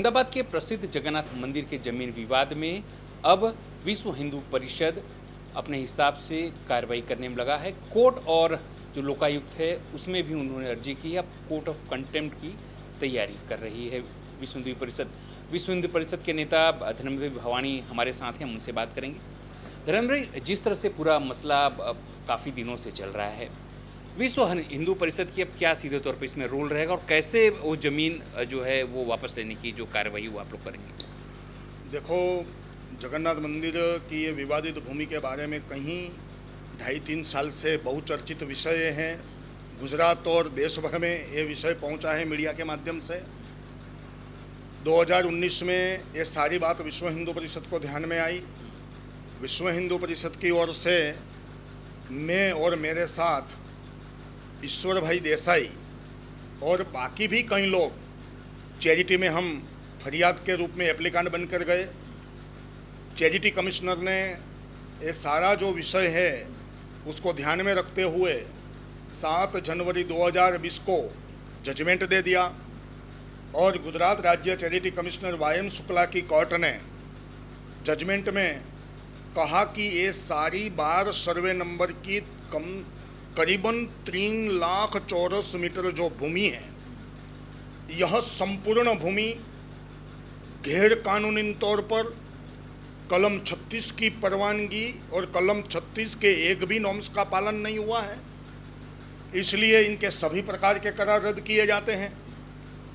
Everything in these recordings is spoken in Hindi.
अहमदाबाद के प्रसिद्ध जगन्नाथ मंदिर के जमीन विवाद में अब विश्व हिंदू परिषद अपने हिसाब से कार्रवाई करने में लगा है। कोर्ट और जो लोकायुक्त है उसमें भी उन्होंने अर्जी की है। अब कोर्ट ऑफ कंटेम्प्ट की तैयारी कर रही है विश्व हिंदू परिषद। विश्व हिंदू परिषद के नेता धर्मेंद्र भवानी हमारे साथ हैं, हम उनसे बात करेंगे। धर्मेंद्र, जिस तरह से पूरा मसला काफ़ी दिनों से चल रहा है, विश्व हिंदू परिषद की अब क्या सीधे तौर पे इसमें रोल रहेगा और कैसे वो ज़मीन जो है वो वापस लेने की जो कार्रवाई वो आप लोग करेंगे? देखो, जगन्नाथ मंदिर की ये विवादित भूमि के बारे में कहीं 2.5-3 साल से बहुचर्चित विषय हैं। गुजरात और देश भर में ये विषय पहुंचा है मीडिया के माध्यम से। 2019 में ये सारी बात विश्व हिंदू परिषद को ध्यान में आई। विश्व हिंदू परिषद की ओर से मैं और मेरे साथ ईश्वर भाई देसाई और बाकी भी कई लोग चैरिटी में हम फरियाद के रूप में एप्लीकेंट बनकर गए। चैरिटी कमिश्नर ने ये सारा जो विषय है उसको ध्यान में रखते हुए 7 जनवरी 2020 को जजमेंट दे दिया और गुजरात राज्य चैरिटी कमिश्नर वायम शुक्ला की कोर्ट ने जजमेंट में कहा कि ये सारी बार सर्वे नंबर की करीबन 3 लाख चौरस मीटर जो भूमि है, यह संपूर्ण भूमि गैर कानूनी तौर पर कलम 36 की परवानगी और कलम 36 के एक भी नॉर्म्स का पालन नहीं हुआ है। इसलिए इनके सभी प्रकार के करार रद्द किए जाते हैं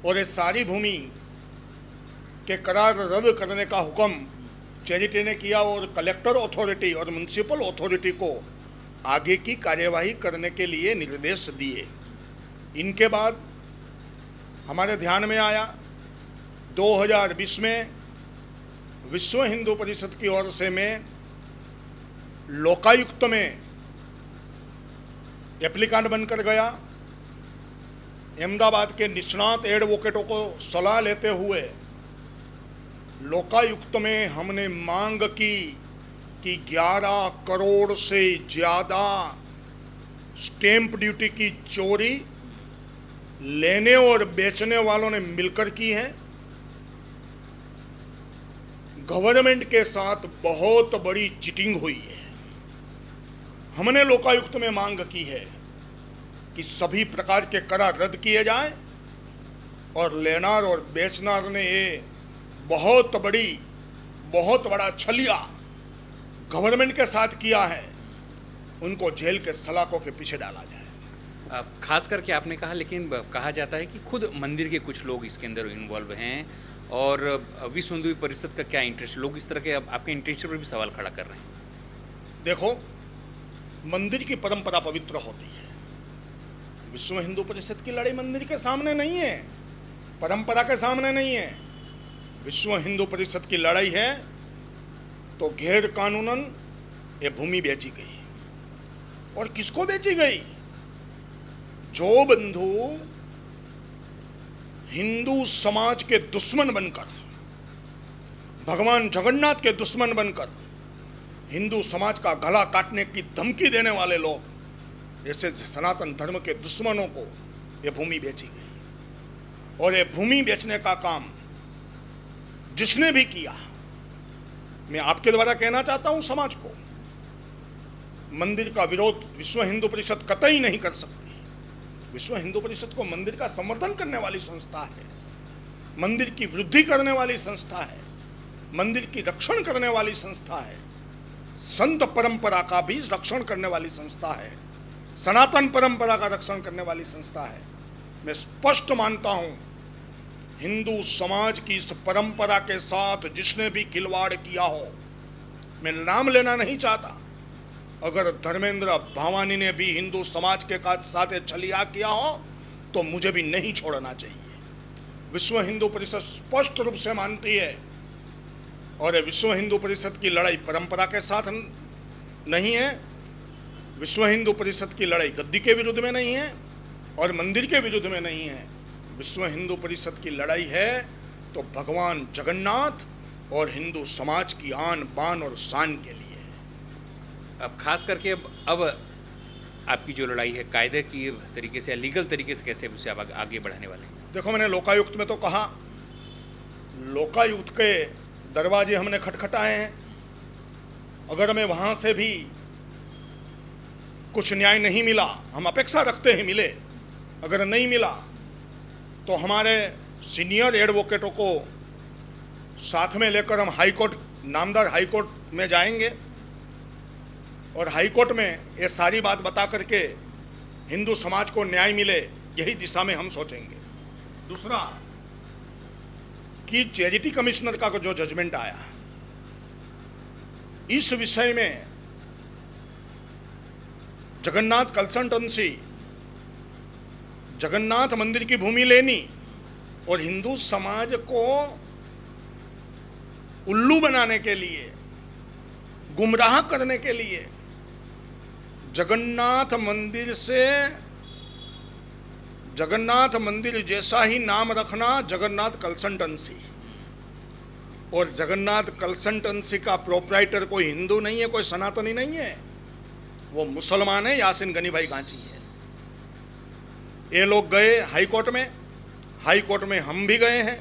और ये सारी भूमि के करार रद्द करने का हुक्म चैरिटी ने किया और कलेक्टर अथॉरिटी और म्यूनसिपल अथॉरिटी को आगे की कार्यवाही करने के लिए निर्देश दिए। इनके बाद हमारे ध्यान में आया 2020 में विश्व हिंदू परिषद की ओर से मैं लोकायुक्त में एप्लीकेंट बनकर गया। अहमदाबाद के निष्णात एडवोकेटों को सलाह लेते हुए लोकायुक्त में हमने मांग की कि 11 करोड़ से ज़्यादा स्टैंप ड्यूटी की चोरी लेने और बेचने वालों ने मिलकर की है। गवर्नमेंट के साथ बहुत बड़ी चीटिंग हुई है। हमने लोकायुक्त में मांग की है कि सभी प्रकार के करार रद्द किए जाएं और लेनार और बेचनार ने ये बहुत बड़ा छलिया गवर्नमेंट के साथ किया है, उनको जेल के सलाखों के पीछे डाला जाए। खास करके आपने कहा, लेकिन कहा जाता है कि खुद मंदिर के कुछ लोग इसके अंदर इन्वॉल्व हैं और विश्व हिंदू परिषद का क्या इंटरेस्ट, लोग इस तरह के आपके इंटरेस्ट पर भी सवाल खड़ा कर रहे हैं। देखो, मंदिर की परंपरा पवित्र होती है। विश्व हिंदू परिषद की लड़ाई मंदिर के सामने नहीं है, परंपरा के सामने नहीं है। विश्व हिंदू परिषद की लड़ाई है तो गैर कानूनन ये भूमि बेची गई। और किसको बेची गई? जो बंधु हिंदू समाज के दुश्मन बनकर, भगवान जगन्नाथ के दुश्मन बनकर हिंदू समाज का गला काटने की धमकी देने वाले लोग, ऐसे सनातन धर्म के दुश्मनों को ये भूमि बेची गई। और ये भूमि बेचने का काम जिसने भी किया, मैं आपके द्वारा कहना चाहता हूं समाज को, मंदिर का विरोध विश्व हिंदू परिषद कतई नहीं कर सकती। विश्व हिंदू परिषद को मंदिर का समर्थन करने वाली संस्था है, मंदिर की वृद्धि करने वाली संस्था है, मंदिर की रक्षण करने वाली संस्था है, संत परंपरा का भी रक्षण करने वाली संस्था है, सनातन परंपरा का रक्षण करने वाली संस्था है। मैं स्पष्ट मानता हूं, हिंदू समाज की इस परंपरा के साथ जिसने भी खिलवाड़ किया हो, मैं नाम लेना नहीं चाहता, अगर धर्मेंद्र भवानी ने भी हिंदू समाज के साथ छलिया किया हो तो मुझे भी नहीं छोड़ना चाहिए। विश्व हिंदू परिषद स्पष्ट रूप से मानती है और विश्व हिंदू परिषद की लड़ाई परंपरा के साथ नहीं है। विश्व हिंदू परिषद की लड़ाई गद्दी के विरुद्ध में नहीं है और मंदिर के विरुद्ध में नहीं है। विश्व हिंदू परिषद की लड़ाई है तो भगवान जगन्नाथ और हिंदू समाज की आन बान और शान के लिए है। अब खास करके अब आपकी जो लड़ाई है कायदे की तरीके से या लीगल तरीके से कैसे उसे आप आगे बढ़ाने वाले हैं? देखो, मैंने लोकायुक्त में तो कहा, लोकायुक्त के दरवाजे हमने खटखटाए हैं। अगर हमें वहाँ से भी कुछ न्याय नहीं मिला, हम अपेक्षा रखते हैं मिले, अगर नहीं मिला तो हमारे सीनियर एडवोकेटों को साथ में लेकर हम हाई कोर्ट, नामदार हाई कोर्ट में जाएंगे और हाई कोर्ट में ये सारी बात बता करके हिंदू समाज को न्याय मिले, यही दिशा में हम सोचेंगे। दूसरा कि चैरिटी कमिश्नर का जो जजमेंट आया, इस विषय में जगन्नाथ कंसल्टेंसी जगन्नाथ मंदिर की भूमि लेनी और हिंदू समाज को उल्लू बनाने के लिए, गुमराह करने के लिए जगन्नाथ मंदिर जैसा ही नाम रखना जगन्नाथ कंसल्टेंसी, और जगन्नाथ कंसल्टेंसी का प्रोप्राइटर कोई हिंदू नहीं है, कोई सनातनी नहीं है, वो मुसलमान है, यासिन गनी भाई गांची है। ये लोग गए हाई कोर्ट में, हाई कोर्ट में हम भी गए हैं।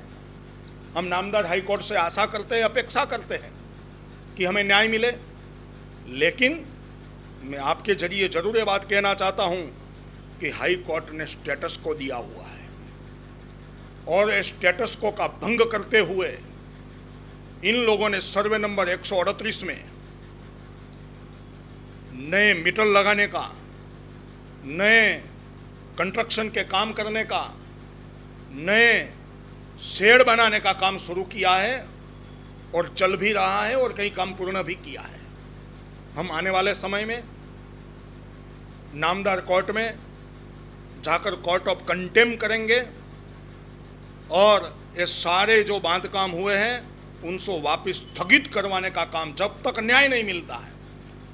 हम नामदार हाई कोर्ट से आशा करते हैं, अपेक्षा करते हैं कि हमें न्याय मिले, लेकिन मैं आपके जरिए जरूर ये बात कहना चाहता हूं कि हाई कोर्ट ने स्टेटस को दिया हुआ है और स्टेटस को का भंग करते हुए इन लोगों ने सर्वे नंबर 138 में नए मीटर लगाने का, नए कंस्ट्रक्शन के काम करने का, नए शेड बनाने का काम शुरू किया है और चल भी रहा है और कई काम पूर्ण भी किया है। हम आने वाले समय में नामदार कोर्ट में जाकर कोर्ट ऑफ कंटेम्प्ट करेंगे और ये सारे जो बांधकाम हुए हैं उनको वापस स्थगित करवाने का काम, जब तक न्याय नहीं मिलता है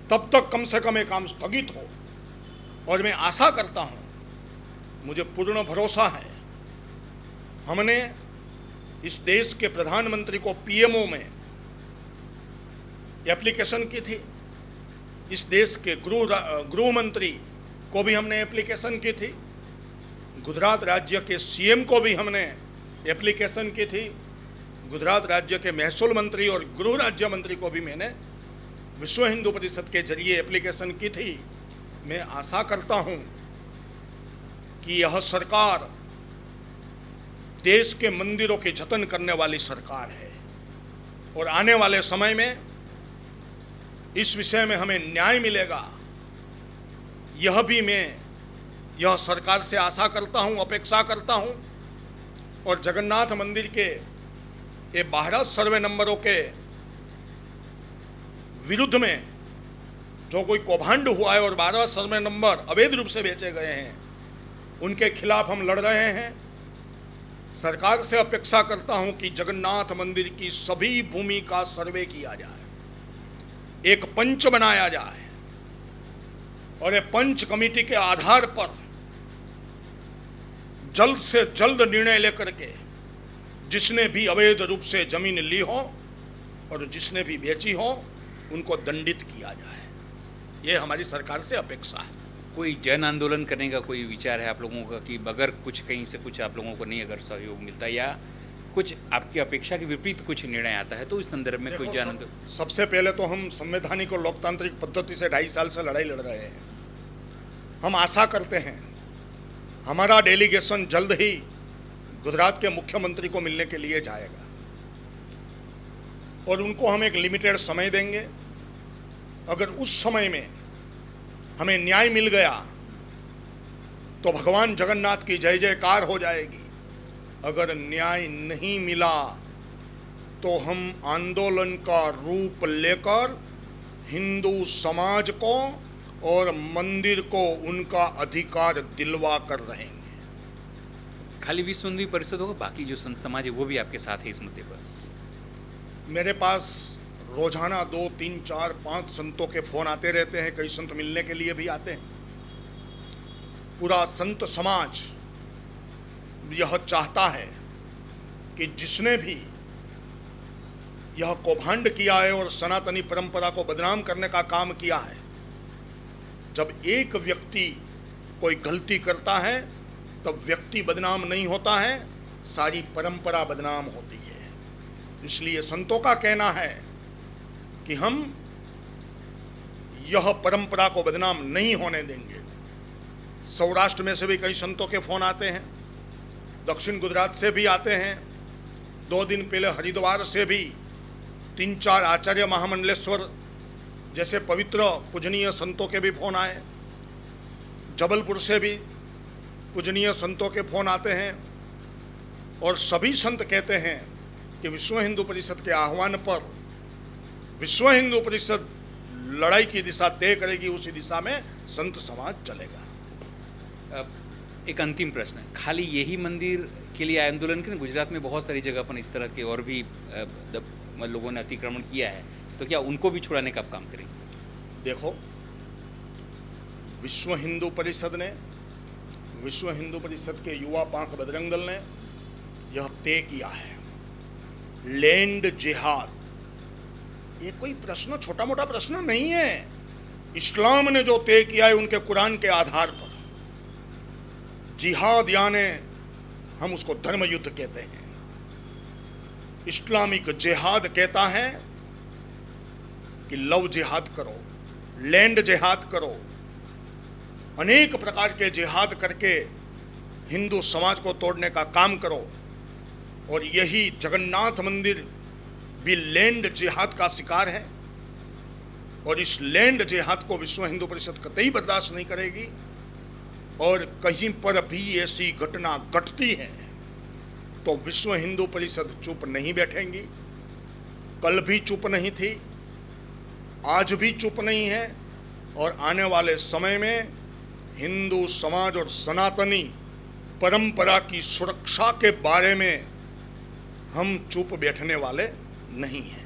तब तक कम से कम ये काम स्थगित हो। और मैं आशा करता हूँ, मुझे पूर्ण भरोसा है, हमने इस देश के प्रधानमंत्री को पीएमओ में एप्लीकेशन की थी, इस देश के गृह मंत्री को भी हमने एप्लीकेशन की थी, गुजरात राज्य के सीएम को भी हमने एप्लीकेशन की थी, गुजरात राज्य के महसूल मंत्री और गृह राज्य मंत्री को भी मैंने विश्व हिंदू परिषद के जरिए एप्लीकेशन की थी। मैं आशा करता हूं कि यह सरकार देश के मंदिरों के जतन करने वाली सरकार है और आने वाले समय में इस विषय में हमें न्याय मिलेगा, यह भी मैं यह सरकार से आशा करता हूं, अपेक्षा करता हूं। और जगन्नाथ मंदिर के ये 12 सर्वे नंबरों के विरुद्ध में जो कोई कौभांड हुआ है और 12 सर्वे नंबर अवैध रूप से बेचे गए हैं, उनके खिलाफ हम लड़ रहे हैं। सरकार से अपेक्षा करता हूं कि जगन्नाथ मंदिर की सभी भूमि का सर्वे किया जाए, एक पंच बनाया जाए और ये पंच कमेटी के आधार पर जल्द से जल्द निर्णय लेकर के जिसने भी अवैध रूप से जमीन ली हो और जिसने भी बेची हो उनको दंडित किया जाए, ये हमारी सरकार से अपेक्षा है। कोई जन आंदोलन करने का कोई विचार है आप लोगों का कि अगर कुछ कहीं से कुछ आप लोगों को नहीं अगर सहयोग मिलता या कुछ आपकी अपेक्षा के विपरीत कुछ निर्णय आता है तो इस संदर्भ में कोई जन आंदोलन? सबसे पहले तो हम संवैधानिक और लोकतांत्रिक पद्धति से 2.5 साल से लड़ाई लड़ रहे हैं। हम आशा करते हैं हमारा डेलीगेशन जल्द ही गुजरात के मुख्यमंत्री को मिलने के लिए जाएगा और उनको हम एक लिमिटेड समय देंगे। अगर उस समय में हमें न्याय मिल गया तो भगवान जगन्नाथ की जय जयकार हो जाएगी। अगर न्याय नहीं मिला तो हम आंदोलन का रूप लेकर हिंदू समाज को और मंदिर को उनका अधिकार दिलवा कर रहेंगे। खाली विश्व हिंदू परिषद होगा, बाकी जो संत समाज है वो भी आपके साथ है इस मुद्दे पर? मेरे पास रोजाना 2, 3, 4, 5 संतों के फोन आते रहते हैं, कई संत मिलने के लिए भी आते हैं। पूरा संत समाज यह चाहता है कि जिसने भी यह कौभांड किया है और सनातनी परंपरा को बदनाम करने का काम किया है, जब एक व्यक्ति कोई गलती करता है तब व्यक्ति बदनाम नहीं होता है, सारी परंपरा बदनाम होती है। इसलिए संतों का कहना है कि हम यह परंपरा को बदनाम नहीं होने देंगे। सौराष्ट्र में से भी कई संतों के फोन आते हैं, दक्षिण गुजरात से भी आते हैं। 2 दिन पहले हरिद्वार से भी 3-4 आचार्य महामंडलेश्वर जैसे पवित्र पूजनीय संतों के भी फोन आए। जबलपुर से भी पूजनीय संतों के फोन आते हैं और सभी संत कहते हैं कि विश्व हिंदू परिषद के आह्वान पर विश्व हिंदू परिषद लड़ाई की दिशा तय करेगी, उसी दिशा में संत समाज चलेगा। एक अंतिम प्रश्न है, खाली यही मंदिर के लिए आंदोलन के गुजरात में बहुत सारी जगह पर इस तरह के और भी लोगों ने अतिक्रमण किया है, तो क्या उनको भी छुड़ाने का काम करेंगे? देखो, विश्व हिंदू परिषद ने, विश्व हिंदू परिषद के युवा पांख बजरंग दल ने यह तय किया है, लैंड जिहाद। ये कोई प्रश्न, छोटा मोटा प्रश्न नहीं है। इस्लाम ने जो तय किया है उनके कुरान के आधार पर, जिहाद यानी हम उसको धर्म युद्ध कहते हैं। इस्लामिक जिहाद कहता है कि लव जिहाद करो, लैंड जिहाद करो, अनेक प्रकार के जिहाद करके हिंदू समाज को तोड़ने का काम करो। और यही जगन्नाथ मंदिर भी लैंड जिहाद का शिकार है और इस लैंड जिहाद को विश्व हिंदू परिषद कतई बर्दाश्त नहीं करेगी। और कहीं पर भी ऐसी घटना घटती है तो विश्व हिंदू परिषद चुप नहीं बैठेंगी। कल भी चुप नहीं थी, आज भी चुप नहीं है और आने वाले समय में हिंदू समाज और सनातनी परंपरा की सुरक्षा के बारे में हम चुप बैठने वाले नहीं हैं।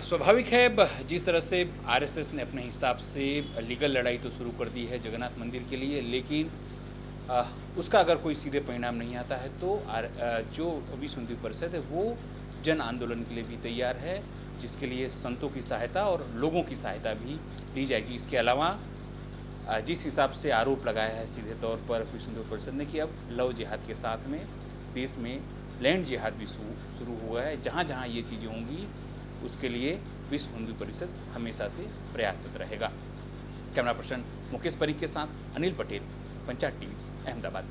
स्वाभाविक है, जिस तरह से आरएसएस ने अपने हिसाब से लीगल लड़ाई तो शुरू कर दी है जगन्नाथ मंदिर के लिए, लेकिन उसका अगर कोई सीधे परिणाम नहीं आता है तो जो विश्व हिंदू परिषद है वो जन आंदोलन के लिए भी तैयार है, जिसके लिए संतों की सहायता और लोगों की सहायता भी ली जाएगी। इसके अलावा जिस हिसाब से आरोप लगाया है सीधे तौर पर विश्व हिंदू परिषद ने कि अब लव जिहाद के साथ में देश में लैंड जिहाद भी शुरू हुआ है, जहाँ जहाँ ये चीज़ें होंगी उसके लिए विश्व हिंदू परिषद हमेशा से प्रयासरत रहेगा। कैमरा पर्सन मुकेश परीख के साथ अनिल पटेल, पंचायत टीवी, अहमदाबाद।